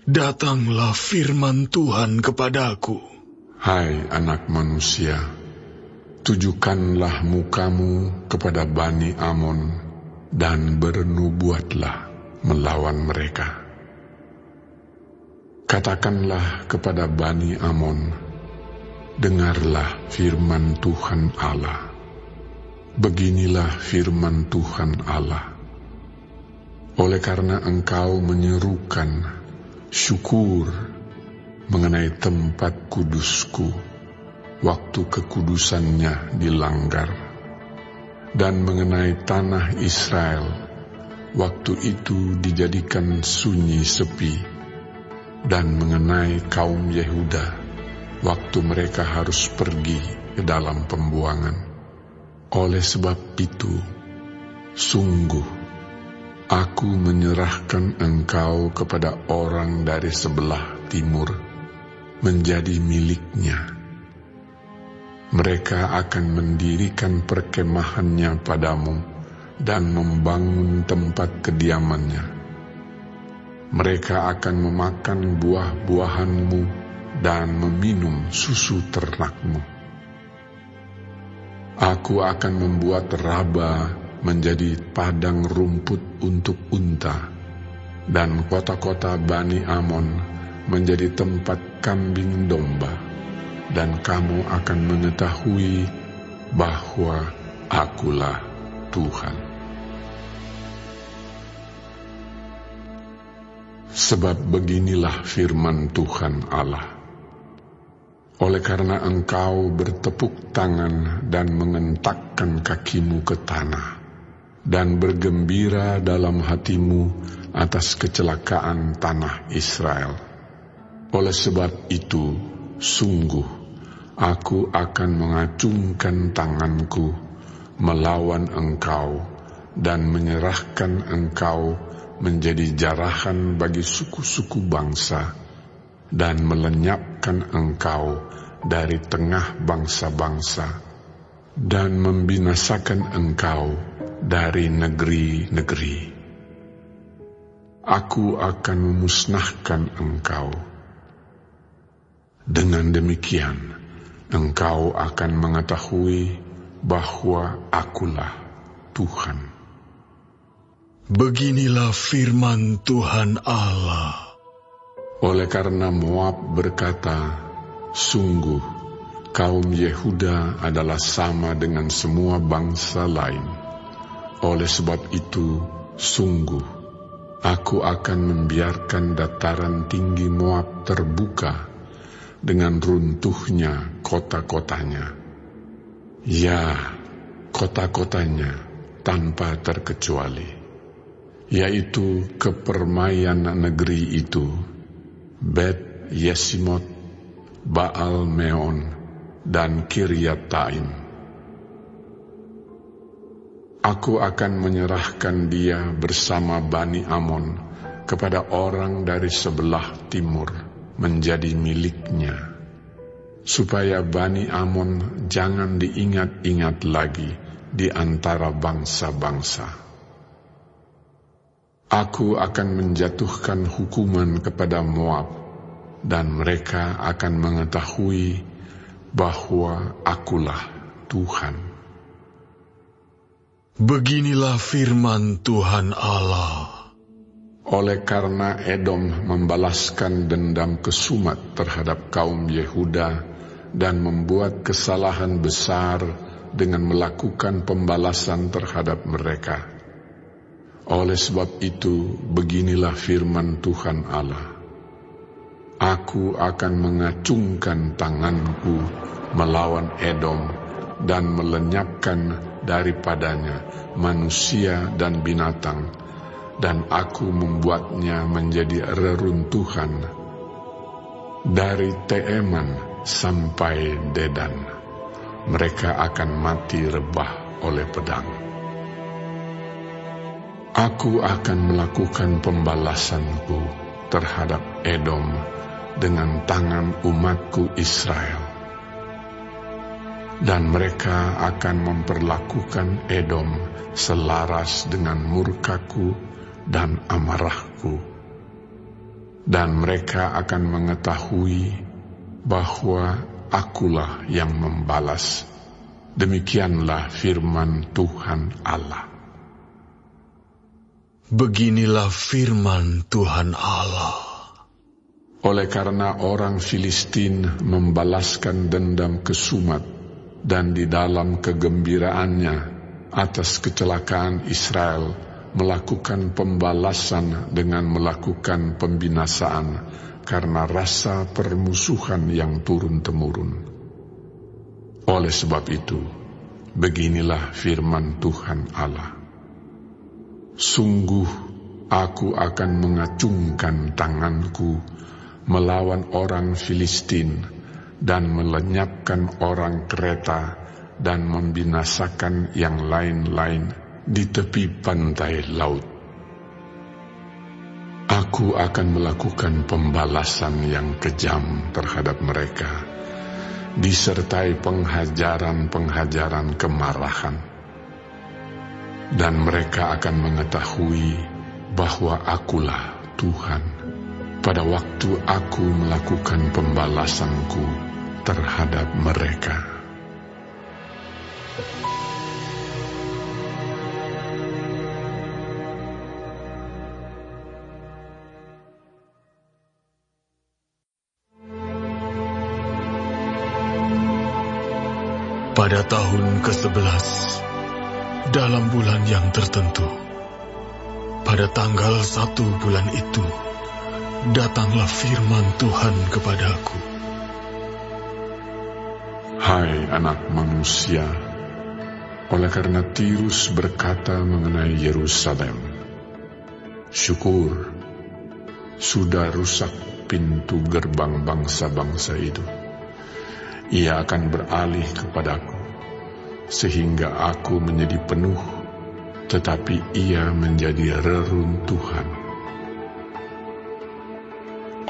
Datanglah firman Tuhan kepadaku. Hai anak manusia, tujukanlah mukamu kepada Bani Amon dan bernubuatlah melawan mereka. Katakanlah kepada Bani Amon, dengarlah firman Tuhan Allah. Beginilah firman Tuhan Allah. Oleh karena engkau menyerukan syukur mengenai tempat kudusku, waktu kekudusannya dilanggar, dan mengenai tanah Israel, waktu itu dijadikan sunyi sepi, dan mengenai kaum Yehuda, waktu mereka harus pergi ke dalam pembuangan. Oleh sebab itu, sungguh aku menyerahkan engkau kepada orang dari sebelah timur, menjadi miliknya. Mereka akan mendirikan perkemahannya padamu dan membangun tempat kediamannya. Mereka akan memakan buah-buahanmu dan meminum susu ternakmu. Aku akan membuat Raba menjadi padang rumput untuk unta, dan kota-kota Bani Amon menjadi tempat kambing domba, dan kamu akan mengetahui bahwa Akulah Tuhan. Sebab beginilah firman Tuhan Allah. Oleh karena engkau bertepuk tangan dan mengentakkan kakimu ke tanah, dan bergembira dalam hatimu atas kecelakaan tanah Israel. Oleh sebab itu, sungguh aku akan mengacungkan tanganku melawan engkau dan menyerahkan engkau menjadi jarahan bagi suku-suku bangsa, dan melenyapkan engkau dari tengah bangsa-bangsa, dan membinasakan engkau dari negeri-negeri. Aku akan memusnahkan engkau. Dengan demikian, engkau akan mengetahui bahwa Akulah Tuhan. Beginilah firman Tuhan Allah. Oleh karena Moab berkata, sungguh kaum Yehuda adalah sama dengan semua bangsa lain. Oleh sebab itu, sungguh aku akan membiarkan dataran tinggi Moab terbuka dengan runtuhnya kota-kotanya. Ya, kota-kotanya tanpa terkecuali, yaitu kepermaian negeri itu, Bet Yesimot, Baal Meon, dan Kiryataim. Aku akan menyerahkan dia bersama Bani Amon kepada orang dari sebelah timur menjadi miliknya, supaya Bani Amon jangan diingat-ingat lagi di antara bangsa-bangsa. Aku akan menjatuhkan hukuman kepada Moab, dan mereka akan mengetahui bahwa Akulah Tuhan. Beginilah firman Tuhan Allah. Oleh karena Edom membalaskan dendam kesumat terhadap kaum Yehuda dan membuat kesalahan besar dengan melakukan pembalasan terhadap mereka. Oleh sebab itu, beginilah firman Tuhan Allah. Aku akan mengacungkan tanganku melawan Edom dan melenyapkan daripadanya manusia dan binatang, dan aku membuatnya menjadi reruntuhan dari Teeman sampai Dedan. Mereka akan mati rebah oleh pedang. Aku akan melakukan pembalasanku terhadap Edom dengan tangan umatku Israel, dan mereka akan memperlakukan Edom selaras dengan murkaku dan amarahku. dan mereka akan mengetahui bahwa Akulah yang membalas. Demikianlah firman Tuhan Allah. Beginilah firman Tuhan Allah. Oleh karena orang Filistin membalaskan dendam ke Sumat, dan di dalam kegembiraannya atas kecelakaan Israel melakukan pembalasan dengan melakukan pembinasaan karena rasa permusuhan yang turun-temurun. Oleh sebab itu, beginilah firman Tuhan Allah. Sungguh aku akan mengacungkan tanganku melawan orang Filistin dan melenyapkan orang Kreta dan membinasakan yang lain-lain di tepi pantai laut. Aku akan melakukan pembalasan yang kejam terhadap mereka, disertai pengajaran-pengajaran kemarahan. Dan mereka akan mengetahui bahwa Akulah Tuhan pada waktu aku melakukan pembalasanku terhadap mereka. Pada tahun ke-11, dalam bulan yang tertentu, pada tanggal 1 bulan itu, datanglah firman Tuhan kepadaku. Hai anak manusia, oleh karena Tirus berkata mengenai Yerusalem, syukur, sudah rusak pintu gerbang bangsa-bangsa itu. Ia akan beralih kepadaku, sehingga aku menjadi penuh, tetapi ia menjadi reruntuhan.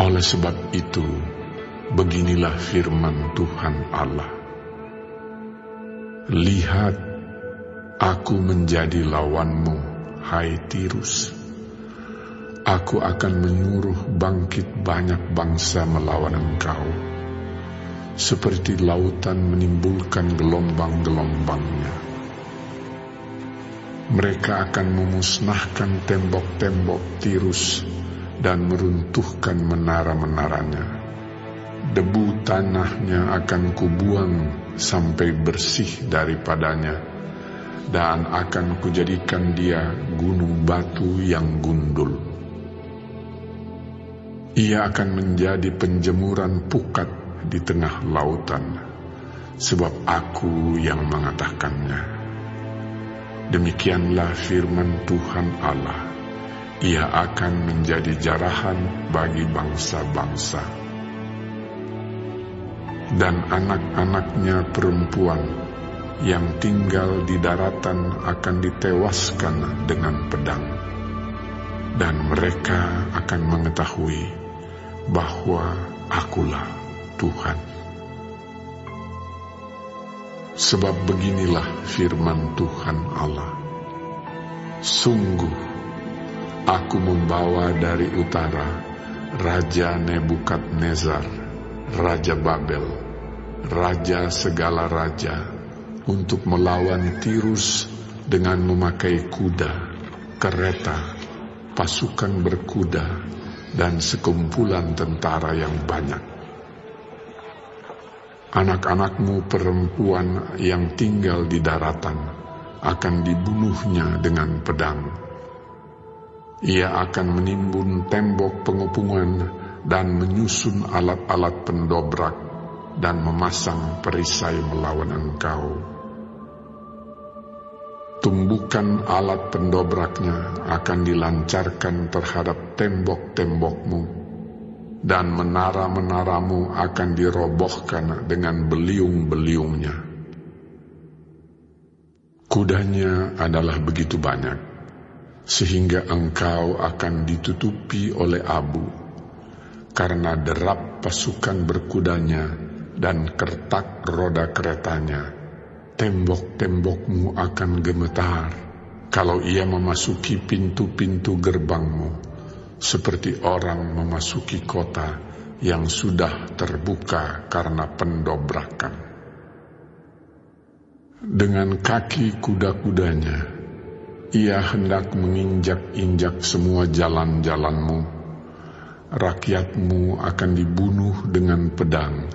Oleh sebab itu, beginilah firman Tuhan Allah. Lihat, aku menjadi lawanmu, hai Tirus. Aku akan menyuruh bangkit banyak bangsa melawan engkau, seperti lautan menimbulkan gelombang-gelombangnya. Mereka akan memusnahkan tembok-tembok Tirus dan meruntuhkan menara-menaranya. Debu tanahnya akan kubuang sampai bersih daripadanya, dan akan kujadikan dia gunung batu yang gundul. Ia akan menjadi penjemuran pukat di tengah lautan, sebab aku yang mengatakannya. Demikianlah firman Tuhan Allah. Ia akan menjadi jarahan bagi bangsa-bangsa, dan anak-anaknya perempuan yang tinggal di daratan akan ditewaskan dengan pedang, dan mereka akan mengetahui bahwa Akulah Tuhan. Sebab beginilah firman Tuhan Allah. Sungguh, aku membawa dari utara Raja Nebukadnezar, Raja Babel, raja segala raja, untuk melawan Tirus dengan memakai kuda, kereta, pasukan berkuda, dan sekumpulan tentara yang banyak. Anak-anakmu perempuan yang tinggal di daratan akan dibunuhnya dengan pedang. Ia akan menimbun tembok pengepungan dan menyusun alat-alat pendobrak dan memasang perisai melawan engkau. Tumbukan alat pendobraknya akan dilancarkan terhadap tembok-tembokmu, dan menara-menaramu akan dirobohkan dengan beliung-beliungnya. Kudanya adalah begitu banyak, sehingga engkau akan ditutupi oleh abu, karena derap pasukan berkudanya dan kertak roda keretanya. Tembok-tembokmu akan gemetar kalau ia memasuki pintu-pintu gerbangmu, seperti orang memasuki kota yang sudah terbuka karena pendobrakan. Dengan kaki kuda-kudanya, ia hendak menginjak-injak semua jalan-jalanmu. Rakyatmu akan dibunuh dengan pedang,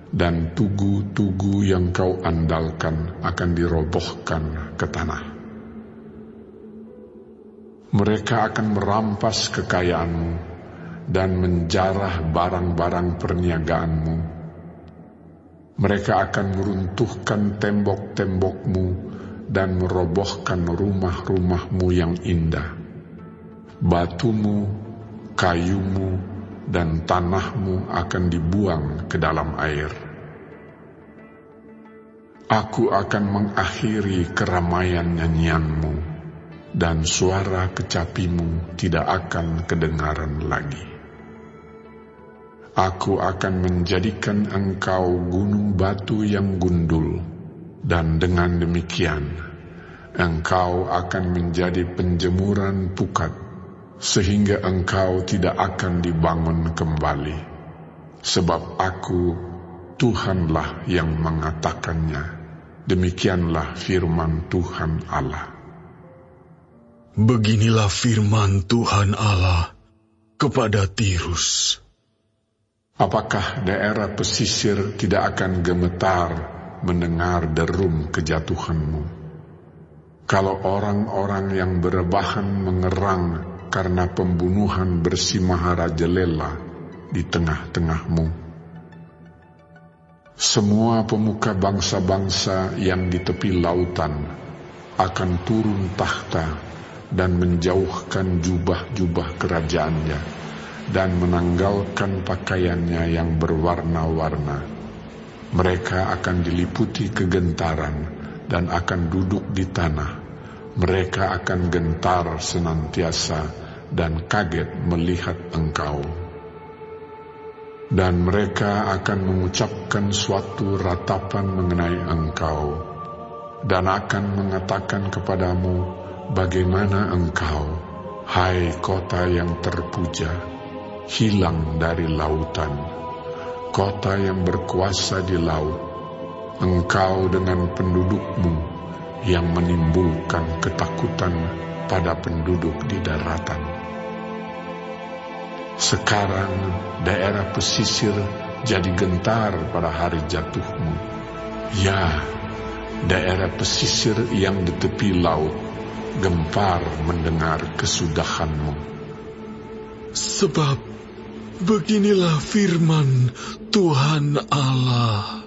dan tugu-tugu yang kau andalkan akan dirobohkan ke tanah. Mereka akan merampas kekayaanmu dan menjarah barang-barang perniagaanmu. Mereka akan meruntuhkan tembok-tembokmu dan merobohkan rumah-rumahmu yang indah. Batumu, kayumu, dan tanahmu akan dibuang ke dalam air. Aku akan mengakhiri keramaian nyanyianmu, dan suara kecapimu tidak akan kedengaran lagi. Aku akan menjadikan engkau gunung batu yang gundul, dan dengan demikian engkau akan menjadi penjemuran pukat, sehingga engkau tidak akan dibangun kembali. Sebab aku, Tuhanlah yang mengatakannya. Demikianlah firman Tuhan Allah. Beginilah firman Tuhan Allah kepada Tirus. Apakah daerah pesisir tidak akan gemetar mendengar derum kejatuhanmu? Kalau orang-orang yang berebahan mengerang karena pembunuhan bersimaharajalela di tengah-tengahmu. Semua pemuka bangsa-bangsa yang di tepi lautan akan turun tahta dan menjauhkan jubah-jubah kerajaannya dan menanggalkan pakaiannya yang berwarna-warna. Mereka akan diliputi kegentaran dan akan duduk di tanah. Mereka akan gentar senantiasa dan kaget melihat engkau. Dan mereka akan mengucapkan suatu ratapan mengenai engkau dan akan mengatakan kepadamu, bagaimana engkau, hai kota yang terpuja, hilang dari lautan, kota yang berkuasa di laut, engkau dengan pendudukmu yang menimbulkan ketakutan pada penduduk di daratan. Sekarang daerah pesisir jadi gentar pada hari jatuhmu. Ya, daerah pesisir yang di tepi laut gempar mendengar kesudahanmu. Sebab beginilah firman Tuhan Allah.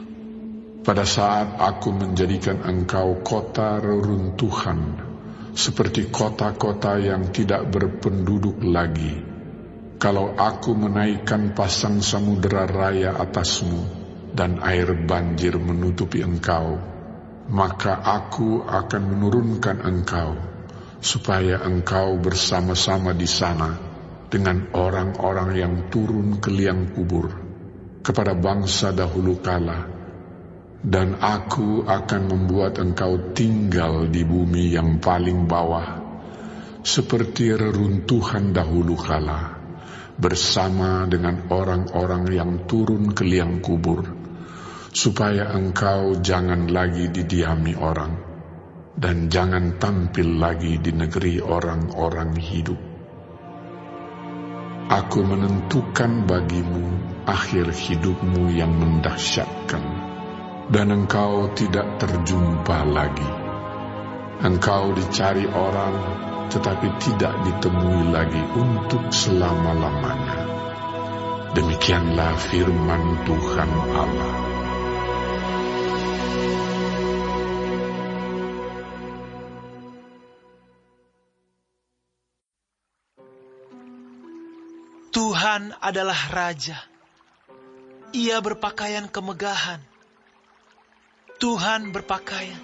Pada saat aku menjadikan engkau kota reruntuhan, seperti kota-kota yang tidak berpenduduk lagi, kalau aku menaikkan pasang samudera raya atasmu dan air banjir menutupi engkau, maka aku akan menurunkan engkau, supaya engkau bersama-sama di sana dengan orang-orang yang turun ke liang kubur kepada bangsa dahulu kala, dan aku akan membuat engkau tinggal di bumi yang paling bawah, seperti reruntuhan dahulu kala, bersama dengan orang-orang yang turun ke liang kubur, supaya engkau jangan lagi didiami orang, dan jangan tampil lagi di negeri orang-orang hidup. Aku menentukan bagimu akhir hidupmu yang mendahsyatkan, dan engkau tidak terjumpa lagi. Engkau dicari orang, tetapi tidak ditemui lagi untuk selama-lamanya. Demikianlah firman Tuhan Allah. Tuhan adalah Raja. Ia berpakaian kemegahan. Tuhan berpakaian,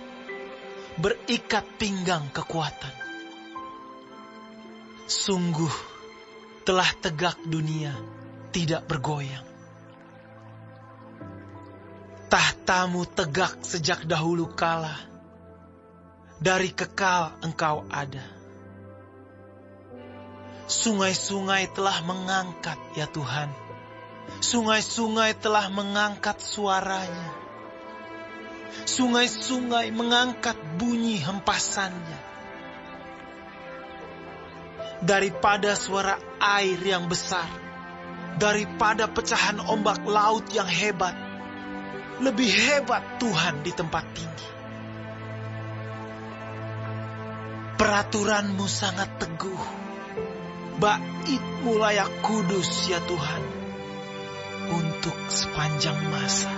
berikat pinggang kekuatan. Sungguh telah tegak dunia, tidak bergoyang. Tahtamu tegak sejak dahulu kala, dari kekal engkau ada. Sungai-sungai telah mengangkat, ya Tuhan. Sungai-sungai telah mengangkat suaranya. Sungai-sungai mengangkat bunyi hempasannya. Daripada suara air yang besar, daripada pecahan ombak laut yang hebat, lebih hebat Tuhan di tempat tinggi. Peraturan-Mu sangat teguh, bait-Mu layak kudus, ya Tuhan, untuk sepanjang masa.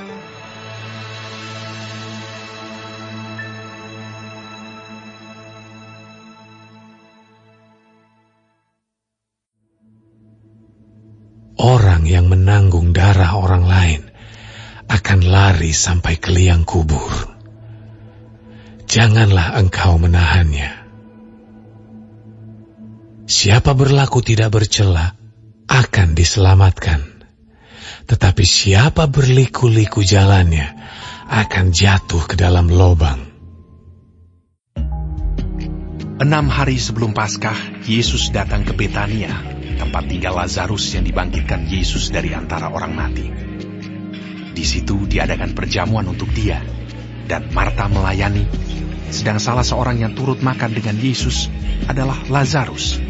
Orang yang menanggung darah orang lain akan lari sampai ke liang kubur. Janganlah engkau menahannya. Siapa berlaku tidak bercela akan diselamatkan, tetapi siapa berliku-liku jalannya akan jatuh ke dalam lubang. 6 hari sebelum Paskah, Yesus datang ke Betania, tempat tinggal Lazarus yang dibangkitkan Yesus dari antara orang mati. Di situ diadakan perjamuan untuk dia, dan Marta melayani, sedang salah seorang yang turut makan dengan Yesus adalah Lazarus.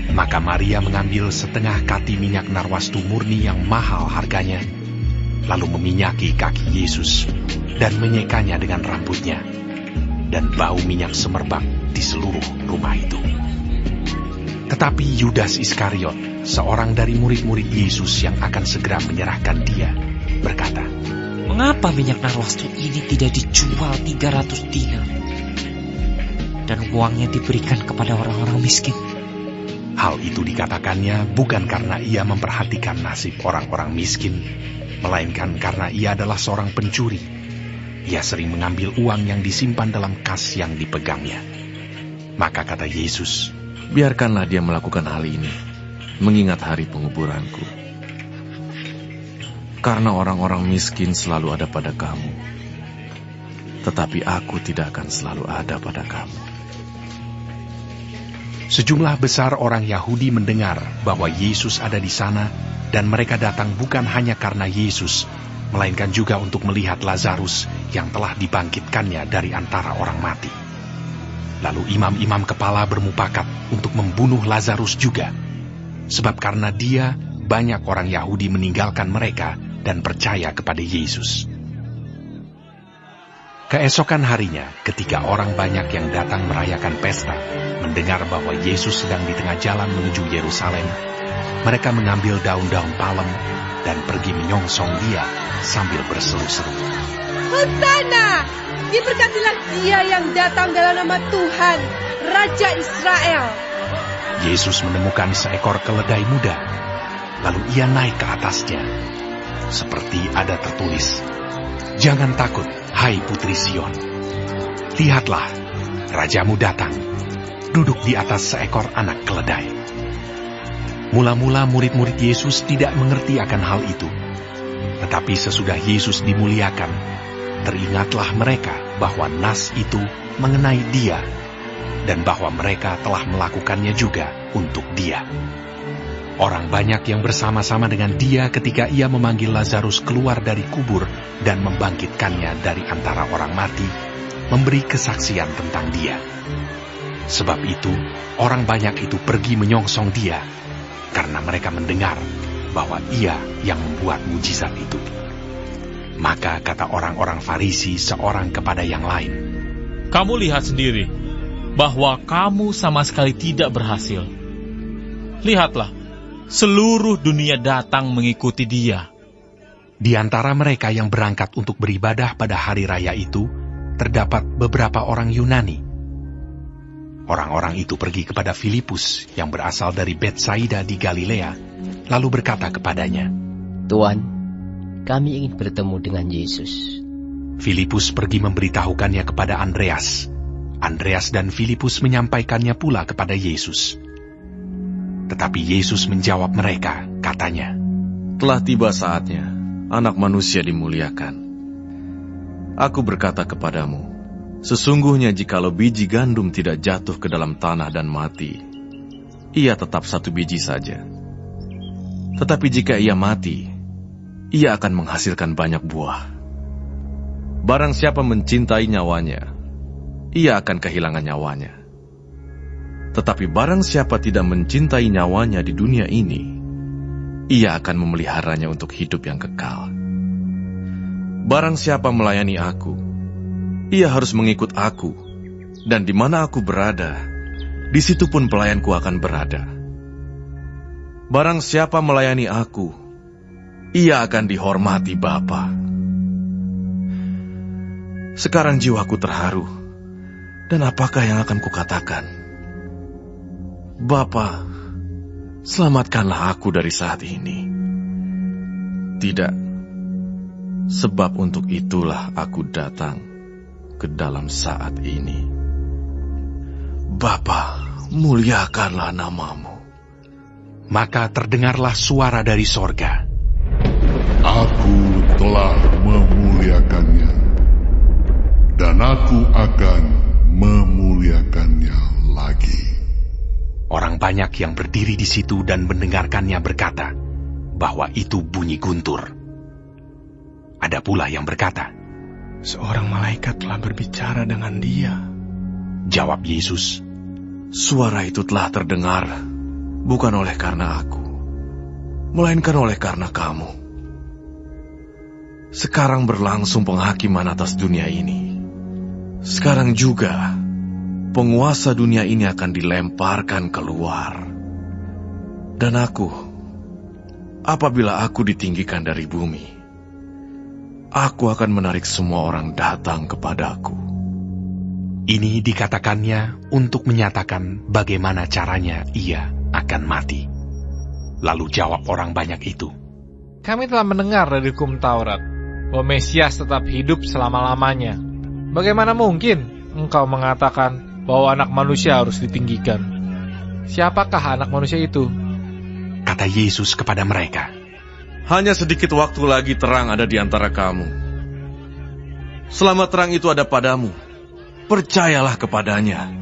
Maka Maria mengambil setengah kati minyak narwastu murni yang mahal harganya, lalu meminyaki kaki Yesus dan menyekanya dengan rambutnya, dan bau minyak semerbak di seluruh rumah itu. Tetapi Yudas Iskariot, seorang dari murid-murid Yesus yang akan segera menyerahkan dia, berkata, "Mengapa minyak narwastu ini tidak dijual 300 dinar dan uangnya diberikan kepada orang-orang miskin?" Hal itu dikatakannya bukan karena ia memperhatikan nasib orang-orang miskin, melainkan karena ia adalah seorang pencuri. Ia sering mengambil uang yang disimpan dalam kas yang dipegangnya. Maka kata Yesus, "Biarkanlah dia melakukan hal ini, mengingat hari penguburanku. Karena orang-orang miskin selalu ada pada kamu, tetapi aku tidak akan selalu ada pada kamu." Sejumlah besar orang Yahudi mendengar bahwa Yesus ada di sana, dan mereka datang bukan hanya karena Yesus, melainkan juga untuk melihat Lazarus yang telah dibangkitkannya dari antara orang mati. Lalu imam-imam kepala bermufakat untuk membunuh Lazarus juga, sebab karena dia banyak orang Yahudi meninggalkan mereka dan percaya kepada Yesus. Keesokan harinya, ketika orang banyak yang datang merayakan pesta mendengar bahwa Yesus sedang di tengah jalan menuju Yerusalem, mereka mengambil daun-daun palem dan pergi menyongsong dia sambil berseru-seru, "Hosana! Diberkatilah dia yang datang dalam nama Tuhan, Raja Israel." Yesus menemukan seekor keledai muda, lalu ia naik ke atasnya. Seperti ada tertulis, "Jangan takut, hai putri Sion. Lihatlah, rajamu datang, duduk di atas seekor anak keledai." Mula-mula murid-murid Yesus tidak mengerti akan hal itu. Tetapi sesudah Yesus dimuliakan, teringatlah mereka bahwa nas itu mengenai dia, dan bahwa mereka telah melakukannya juga untuk dia. Orang banyak yang bersama-sama dengan dia ketika ia memanggil Lazarus keluar dari kubur dan membangkitkannya dari antara orang mati, memberi kesaksian tentang dia. Sebab itu, orang banyak itu pergi menyongsong dia, karena mereka mendengar bahwa ia yang membuat mujizat itu. Maka kata orang-orang Farisi seorang kepada yang lain, "Kamu lihat sendiri bahwa kamu sama sekali tidak berhasil. Lihatlah, seluruh dunia datang mengikuti dia." Di antara mereka yang berangkat untuk beribadah pada hari raya itu, terdapat beberapa orang Yunani. Orang-orang itu pergi kepada Filipus yang berasal dari Betsaida di Galilea, lalu berkata kepadanya, "Tuan, kami ingin bertemu dengan Yesus." Filipus pergi memberitahukannya kepada Andreas. Andreas dan Filipus menyampaikannya pula kepada Yesus. Tetapi Yesus menjawab mereka, katanya, "Telah tiba saatnya Anak Manusia dimuliakan. Aku berkata kepadamu, sesungguhnya jikalau biji gandum tidak jatuh ke dalam tanah dan mati, ia tetap satu biji saja. Tetapi jika ia mati, ia akan menghasilkan banyak buah. Barang siapa mencintai nyawanya, ia akan kehilangan nyawanya. Tetapi barang siapa tidak mencintai nyawanya di dunia ini, ia akan memeliharanya untuk hidup yang kekal. Barang siapa melayani aku, ia harus mengikut aku, dan di mana aku berada, di situ pun pelayanku akan berada. Barang siapa melayani aku, ia akan dihormati Bapa. Sekarang jiwaku terharu, dan apakah yang akan kukatakan? Bapa, selamatkanlah aku dari saat ini. Tidak, sebab untuk itulah aku datang ke dalam saat ini. Bapa, muliakanlah namamu. Maka terdengarlah suara dari sorga. Aku telah memuliakannya, dan aku akan memuliakannya lagi. Orang banyak yang berdiri di situ dan mendengarkannya berkata bahwa itu bunyi guntur. Ada pula yang berkata, Seorang malaikat telah berbicara dengan dia. Jawab Yesus, Suara itu telah terdengar bukan oleh karena aku, melainkan oleh karena kamu. Sekarang berlangsung penghakiman atas dunia ini. Sekarang juga penguasa dunia ini akan dilemparkan keluar. Dan aku, apabila aku ditinggikan dari bumi, aku akan menarik semua orang datang kepadaku. Ini dikatakannya untuk menyatakan bagaimana caranya ia akan mati. Lalu jawab orang banyak itu, Kami telah mendengar dari hukum Taurat bahwa Mesias tetap hidup selama-lamanya. Bagaimana mungkin engkau mengatakan bahwa anak manusia harus ditinggikan? Siapakah anak manusia itu? Kata Yesus kepada mereka, Hanya sedikit waktu lagi terang ada di antara kamu. Selama terang itu ada padamu, percayalah kepadanya,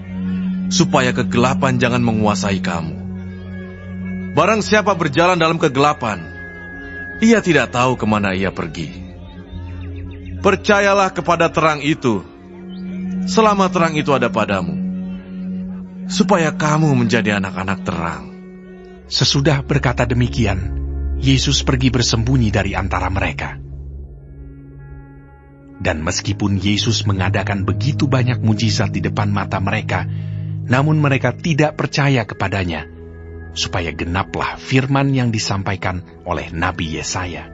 supaya kegelapan jangan menguasai kamu. Barang siapa berjalan dalam kegelapan, ia tidak tahu kemana ia pergi. Percayalah kepada terang itu, selama terang itu ada padamu, supaya kamu menjadi anak-anak terang. Sesudah berkata demikian, Yesus pergi bersembunyi dari antara mereka. Dan meskipun Yesus mengadakan begitu banyak mujizat di depan mata mereka, namun mereka tidak percaya kepadanya, supaya genaplah firman yang disampaikan oleh Nabi Yesaya.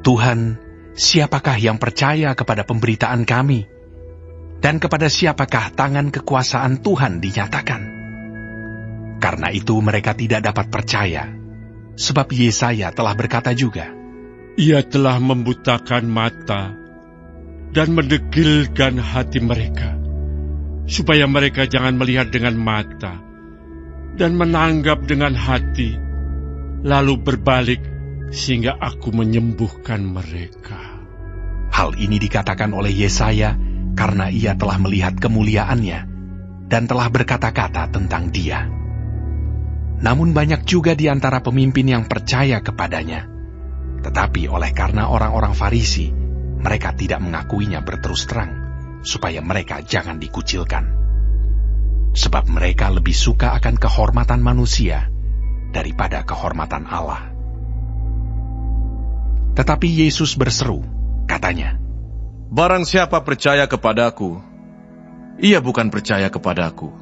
Tuhan, siapakah yang percaya kepada pemberitaan kami? Dan kepada siapakah tangan kekuasaan Tuhan dinyatakan? Karena itu mereka tidak dapat percaya, sebab Yesaya telah berkata juga, Ia telah membutakan mata dan mendegilkan hati mereka, supaya mereka jangan melihat dengan mata dan menanggap dengan hati, lalu berbalik sehingga aku menyembuhkan mereka. Hal ini dikatakan oleh Yesaya karena ia telah melihat kemuliaannya dan telah berkata-kata tentang dia. Namun banyak juga di antara pemimpin yang percaya kepadanya. Tetapi oleh karena orang-orang Farisi, mereka tidak mengakuinya berterus terang, supaya mereka jangan dikucilkan. Sebab mereka lebih suka akan kehormatan manusia daripada kehormatan Allah. Tetapi Yesus berseru, katanya, Barang siapa percaya kepadaku, ia bukan percaya kepadaku,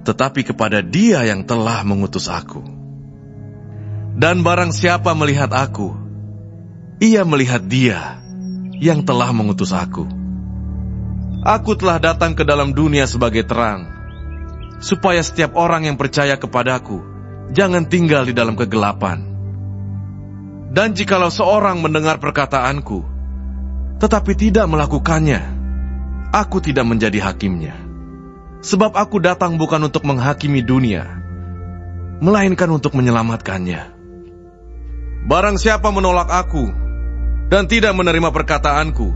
tetapi kepada Dia yang telah mengutus aku. Dan barang siapa melihat aku, ia melihat Dia yang telah mengutus aku. Aku telah datang ke dalam dunia sebagai terang, supaya setiap orang yang percaya kepadaku jangan tinggal di dalam kegelapan. Dan jikalau seorang mendengar perkataanku, tetapi tidak melakukannya, aku tidak menjadi hakimnya. Sebab aku datang bukan untuk menghakimi dunia, melainkan untuk menyelamatkannya. Barang siapa menolak aku dan tidak menerima perkataanku,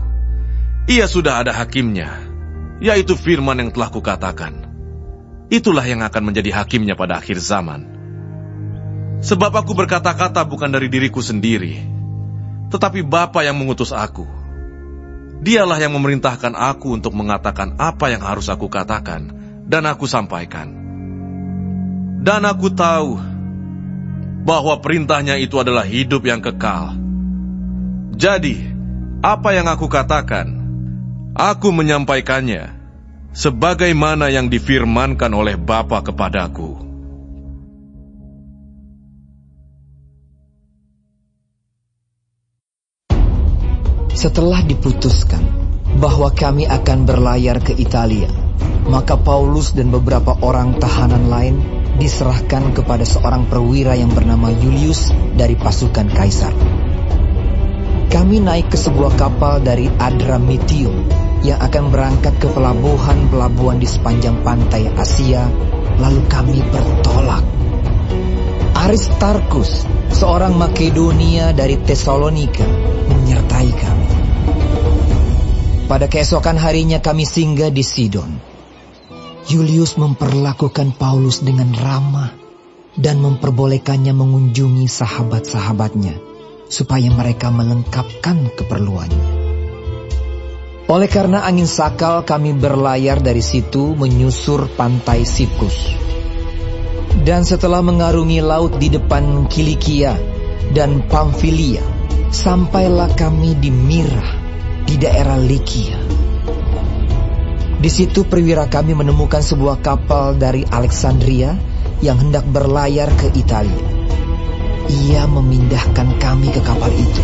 ia sudah ada hakimnya, yaitu firman yang telah kukatakan. itulah yang akan menjadi hakimnya pada akhir zaman. Sebab aku berkata-kata bukan dari diriku sendiri, tetapi Bapa yang mengutus aku. Dialah yang memerintahkan aku untuk mengatakan apa yang harus aku katakan dan aku sampaikan. Dan aku tahu bahwa perintahnya itu adalah hidup yang kekal. Jadi, apa yang aku katakan, aku menyampaikannya sebagaimana yang difirmankan oleh Bapa kepadaku. Setelah diputuskan bahwa kami akan berlayar ke Italia, maka Paulus dan beberapa orang tahanan lain diserahkan kepada seorang perwira yang bernama Julius dari pasukan Kaisar. Kami naik ke sebuah kapal dari Adramyttium yang akan berangkat ke pelabuhan-pelabuhan di sepanjang pantai Asia, lalu kami bertolak. Aristarkus, seorang Makedonia dari Tesalonika, menyertai kami. Pada keesokan harinya kami singgah di Sidon. Julius memperlakukan Paulus dengan ramah dan memperbolehkannya mengunjungi sahabat-sahabatnya supaya mereka melengkapkan keperluannya. Oleh karena angin sakal, kami berlayar dari situ menyusur pantai Siprus. Dan setelah mengarungi laut di depan Kilikia dan Pamfilia, sampailah kami di Mira, di daerah Likia. Di situ perwira kami menemukan sebuah kapal dari Alexandria yang hendak berlayar ke Italia. Ia memindahkan kami ke kapal itu.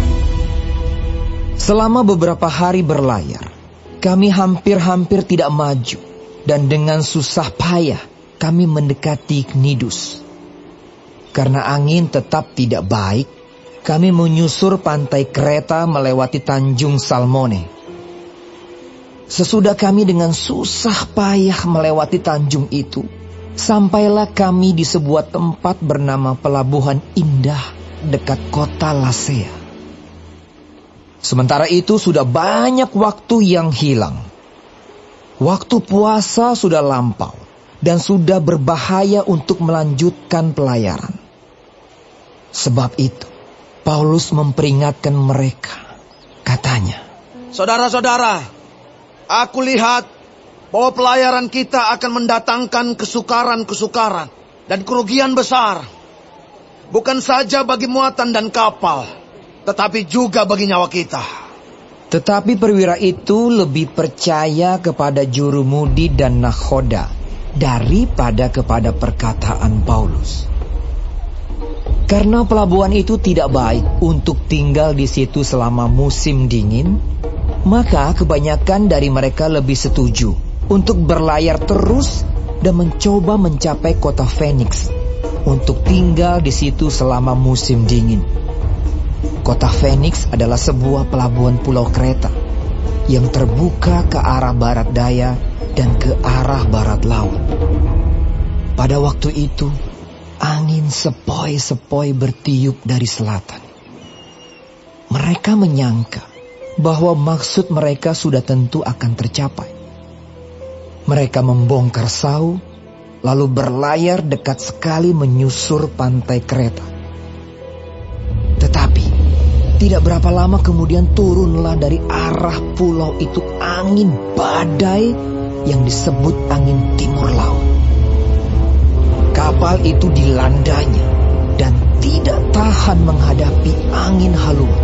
Selama beberapa hari berlayar, kami hampir-hampir tidak maju, dan dengan susah payah kami mendekati Knidus. Karena angin tetap tidak baik, kami menyusur pantai Kreta melewati Tanjung Salmone. Sesudah kami dengan susah payah melewati tanjung itu, sampailah kami di sebuah tempat bernama Pelabuhan Indah dekat kota Lasea. Sementara itu sudah banyak waktu yang hilang. Waktu puasa sudah lampau dan sudah berbahaya untuk melanjutkan pelayaran. Sebab itu, Paulus memperingatkan mereka. Katanya, "Saudara-saudara, aku lihat bahwa pelayaran kita akan mendatangkan kesukaran-kesukaran dan kerugian besar. Bukan saja bagi muatan dan kapal, tetapi juga bagi nyawa kita." Tetapi perwira itu lebih percaya kepada jurumudi dan nakhoda daripada kepada perkataan Paulus. Karena pelabuhan itu tidak baik untuk tinggal di situ selama musim dingin, maka kebanyakan dari mereka lebih setuju untuk berlayar terus dan mencoba mencapai kota Phoenix untuk tinggal di situ selama musim dingin. Kota Phoenix adalah sebuah pelabuhan pulau Kreta yang terbuka ke arah barat daya dan ke arah barat laut. Pada waktu itu, angin sepoi-sepoi bertiup dari selatan. Mereka menyangka bahwa maksud mereka sudah tentu akan tercapai. Mereka membongkar sau, lalu berlayar dekat sekali menyusur pantai Kreta. Tetapi, tidak berapa lama kemudian turunlah dari arah pulau itu angin badai yang disebut angin timur laut. Kapal itu dilandanya dan tidak tahan menghadapi angin haluan.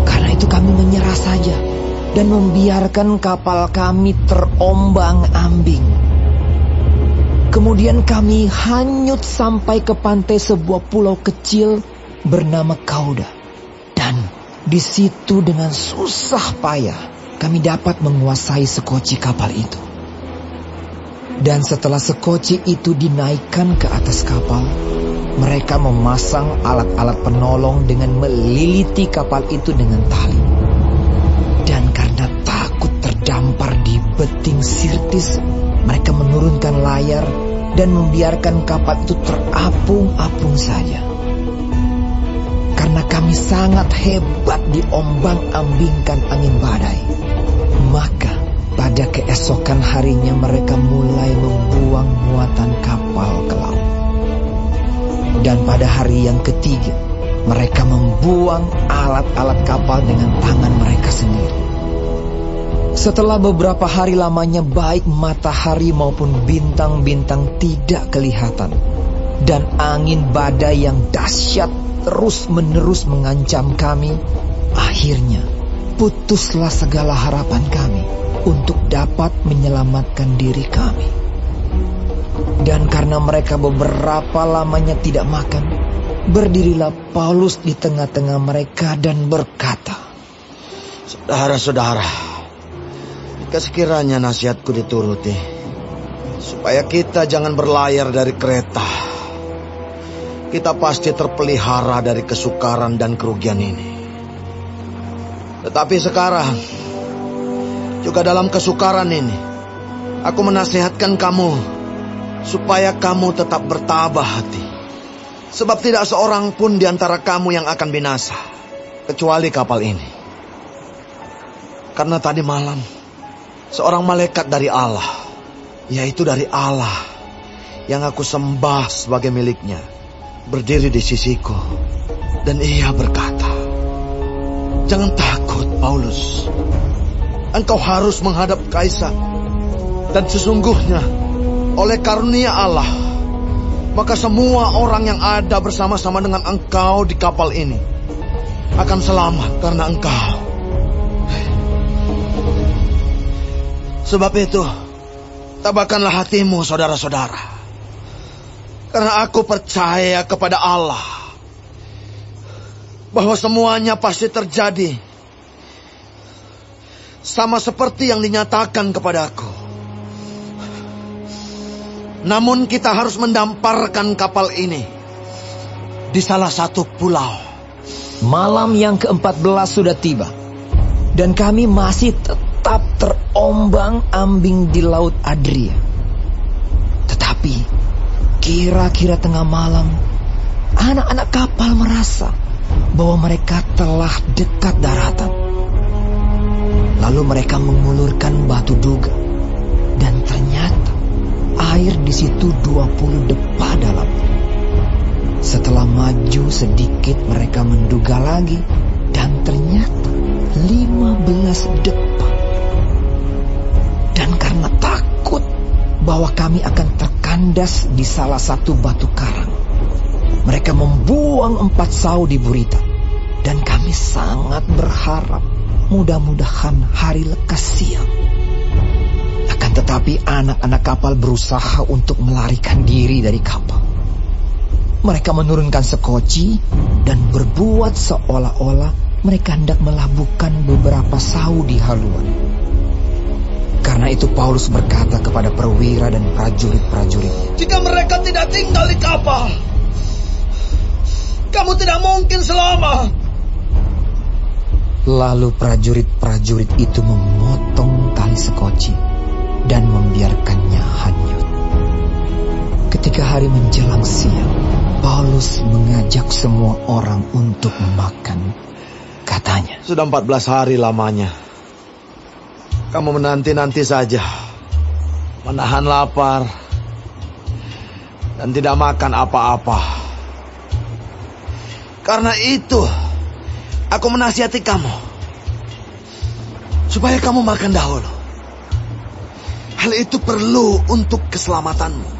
Karena itu kami menyerah saja dan membiarkan kapal kami terombang-ambing. Kemudian kami hanyut sampai ke pantai sebuah pulau kecil bernama Kauda. Dan di situ dengan susah payah kami dapat menguasai sekoci kapal itu. Dan setelah sekoci itu dinaikkan ke atas kapal, mereka memasang alat-alat penolong dengan meliliti kapal itu dengan tali. Dan karena takut terdampar di beting Sirtis, mereka menurunkan layar dan membiarkan kapal itu terapung-apung saja. Karena kami sangat hebat diombang-ambingkan angin badai, maka pada keesokan harinya mereka mulai membuang muatan kapal ke laut. Dan pada hari yang ketiga, mereka membuang alat-alat kapal dengan tangan mereka sendiri. Setelah beberapa hari lamanya baik matahari maupun bintang-bintang tidak kelihatan, dan angin badai yang dahsyat terus-menerus mengancam kami, akhirnya putuslah segala harapan kami untuk dapat menyelamatkan diri kami. Dan karena mereka beberapa lamanya tidak makan, berdirilah Paulus di tengah-tengah mereka dan berkata, "Saudara-saudara, jika sekiranya nasihatku dituruti, supaya kita jangan berlayar dari kereta, kita pasti terpelihara dari kesukaran dan kerugian ini. Tetapi sekarang, juga dalam kesukaran ini, aku menasihatkan kamu supaya kamu tetap bertabah hati. Sebab tidak seorang pun di antara kamu yang akan binasa, kecuali kapal ini. Karena tadi malam, seorang malaikat dari Allah, yaitu dari Allah yang aku sembah sebagai miliknya, berdiri di sisiku, dan ia berkata, 'Jangan takut, Paulus. Engkau harus menghadap Kaisar. Dan sesungguhnya, oleh karunia Allah, maka semua orang yang ada bersama-sama dengan engkau di kapal ini akan selamat karena engkau. Sebab itu, tabahkanlah hatimu, saudara-saudara. Karena aku percaya kepada Allah bahwa semuanya pasti terjadi sama seperti yang dinyatakan kepadaku. Namun kita harus mendamparkan kapal ini di salah satu pulau.' Malam yang ke-14 sudah tiba, dan kami masih tetap terombang-ambing di Laut Adria. Tetapi kira-kira tengah malam, anak-anak kapal merasa bahwa mereka telah dekat daratan. Lalu mereka mengulurkan batu duga, dan ternyata air di situ 20 depa dalam. Setelah maju sedikit mereka menduga lagi, dan ternyata 15 depa. Dan karena takut bahwa kami akan terkandas di salah satu batu karang, mereka membuang 4 sau di Burita. Dan kami sangat berharap mudah-mudahan hari lekas siang. Akan tetapi anak-anak kapal berusaha untuk melarikan diri dari kapal. Mereka menurunkan sekoci dan berbuat seolah-olah mereka hendak melabuhkan beberapa sau di haluan. Karena itu Paulus berkata kepada perwira dan prajurit-prajuritnya, "Jika mereka tidak tinggal di kapal, kamu tidak mungkin selamat." Lalu prajurit-prajurit itu memotong tali sekoci dan membiarkannya hanyut. Ketika hari menjelang siang, Paulus mengajak semua orang untuk makan. Katanya, "Sudah 14 hari lamanya kamu menanti-nanti saja, menahan lapar, dan tidak makan apa-apa. Karena itu, aku menasihati kamu, supaya kamu makan dahulu. Hal itu perlu untuk keselamatanmu.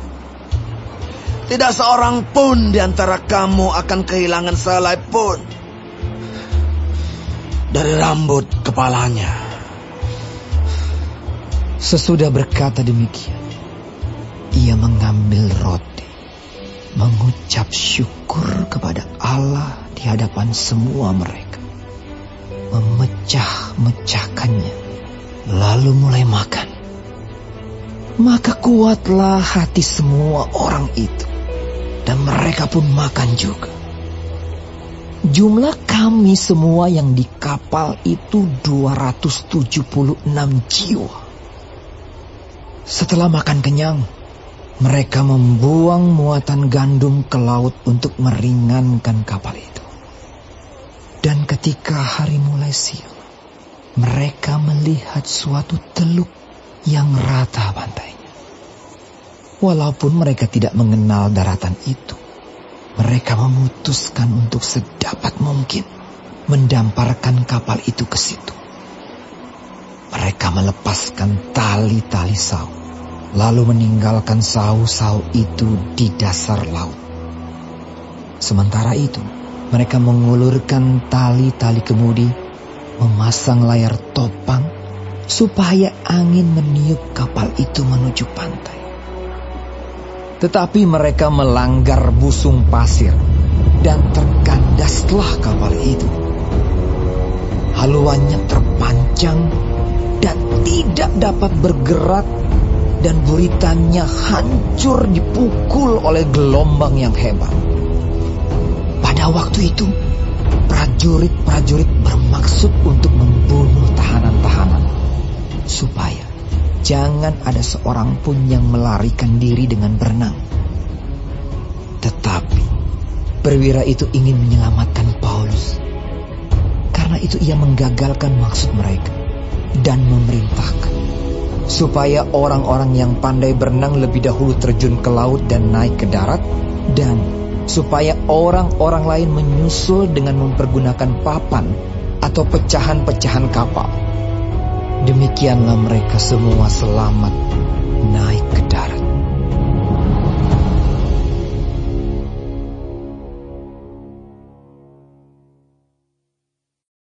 Tidak seorang pun di antara kamu akan kehilangan sehelai pun dari rambut kepalanya." Sesudah berkata demikian, ia mengambil roti, mengucap syukur kepada Allah di hadapan semua mereka, memecah-mecahkannya, lalu mulai makan. Maka kuatlah hati semua orang itu, dan mereka pun makan juga. Jumlah kami semua yang di kapal itu 276 jiwa. Setelah makan kenyang, mereka membuang muatan gandum ke laut untuk meringankan kapal itu. Dan ketika hari mulai siang, mereka melihat suatu teluk yang rata pantainya. Walaupun mereka tidak mengenal daratan itu, mereka memutuskan untuk sedapat mungkin mendamparkan kapal itu ke situ. Mereka melepaskan tali-tali sau, lalu meninggalkan sau-sau itu di dasar laut. Sementara itu, mereka mengulurkan tali-tali kemudi, memasang layar topang, supaya angin meniup kapal itu menuju pantai. Tetapi mereka melanggar busung pasir, dan terkandaslah kapal itu. Haluannya terpancang dan tidak dapat bergerak, dan buritannya hancur dipukul oleh gelombang yang hebat. Pada waktu itu, prajurit-prajurit bermaksud untuk membunuh tahanan-tahanan, supaya jangan ada seorang pun yang melarikan diri dengan berenang. Tetapi perwira itu ingin menyelamatkan Paulus. Karena itu ia menggagalkan maksud mereka dan memerintahkan supaya orang-orang yang pandai berenang lebih dahulu terjun ke laut dan naik ke darat, dan supaya orang-orang lain menyusul dengan mempergunakan papan atau pecahan-pecahan kapal. Demikianlah mereka semua selamat